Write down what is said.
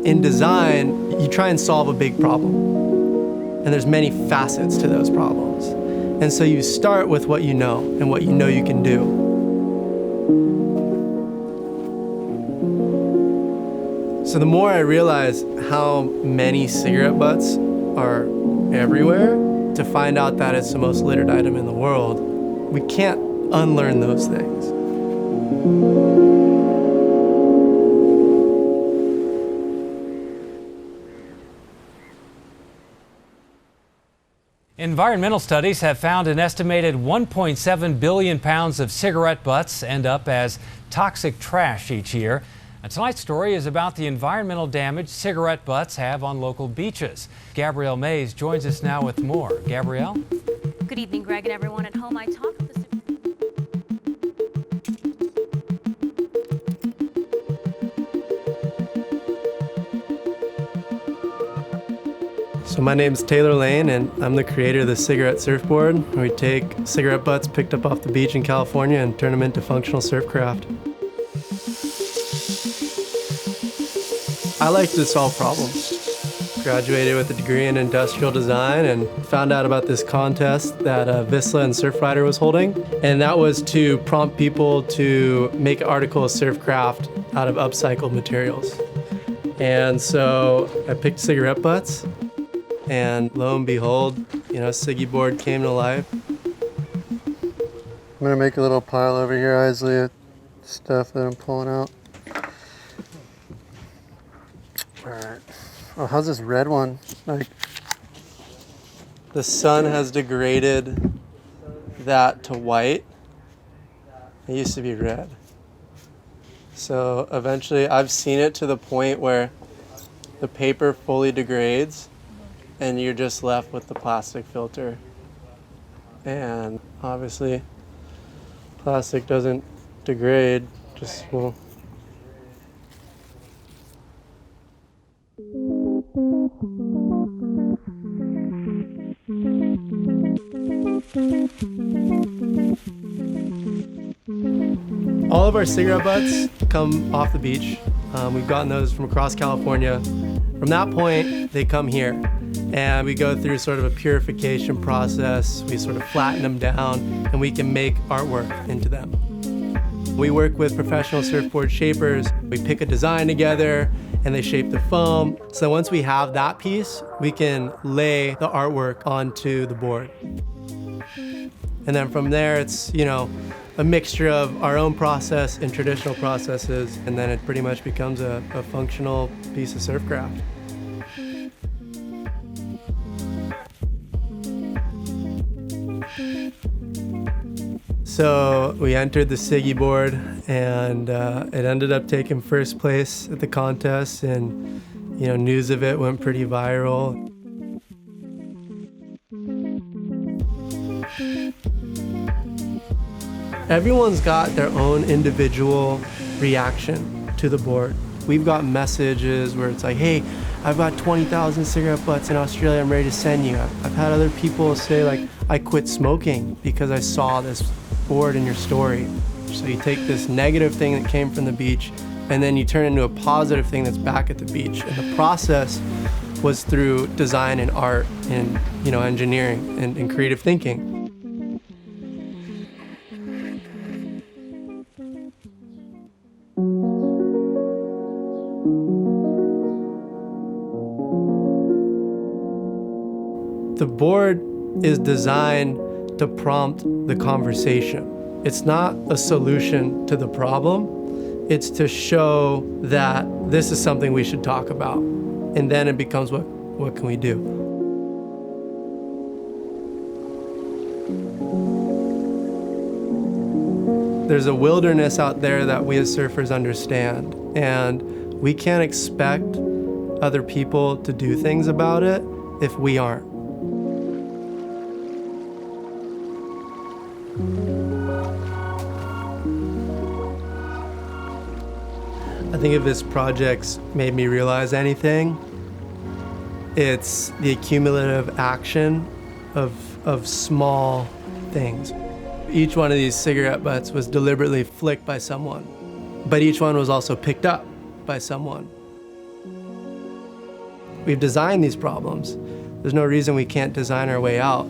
In design, you try and solve a big problem, and there's many facets to those problems. And so you start with what you know and what you know you can do. So the more I realize how many cigarette butts are everywhere, to find out that it's the most littered item in the world, we can't unlearn those things. Environmental studies have found an estimated 1.7 billion pounds of cigarette butts end up as toxic trash each year. And tonight's story is about the environmental damage cigarette butts have on local beaches. Gabrielle Mays joins us now with more. Gabrielle? Good evening, Greg, and everyone at home. I talk with the So my name's Taylor Lane, and I'm the creator of the Cigarette Surfboard, where we take cigarette butts picked up off the beach in California and turn them into functional surf craft. I like to solve problems. Graduated with a degree in industrial design and found out about this contest that Vissla and Surfrider was holding. And that was to prompt people to make an article of surf craft out of upcycled materials. And so I picked cigarette butts. And lo and behold, Siggy board came to life. I'm gonna make a little pile over here, Isley, of stuff that I'm pulling out. All right. Oh, how's this red one? Like, the sun has degraded that to white. It used to be red. So eventually, I've seen it to the point where the paper fully degrades and you're just left with the plastic filter. And obviously, plastic doesn't degrade, just well. All of our cigarette butts come off the beach. We've gotten those from across California. From that point, they come here. And we go through sort of a purification process. We sort of flatten them down, and we can make artwork into them. We work with professional surfboard shapers. We pick a design together, and they shape the foam. So once we have that piece, we can lay the artwork onto the board. And then from there, it's, a mixture of our own process and traditional processes, and then it pretty much becomes a functional piece of surf craft. So we entered the Siggy board, and it ended up taking first place at the contest, and news of it went pretty viral. Everyone's got their own individual reaction to the board. We've got messages where it's like, hey, I've got 20,000 cigarette butts in Australia, I'm ready to send you. I've had other people say, like, I quit smoking because I saw this board in your story. So you take this negative thing that came from the beach, and then you turn it into a positive thing that's back at the beach. And the process was through design and art and engineering and creative thinking. The board is designed to prompt the conversation. It's not a solution to the problem. It's to show that this is something we should talk about. And then it becomes, what can we do? There's a wilderness out there that we as surfers understand, and we can't expect other people to do things about it if we aren't. I think if this project's made me realize anything, it's the accumulative action of small things. Each one of these cigarette butts was deliberately flicked by someone, but each one was also picked up by someone. We've designed these problems. There's no reason we can't design our way out.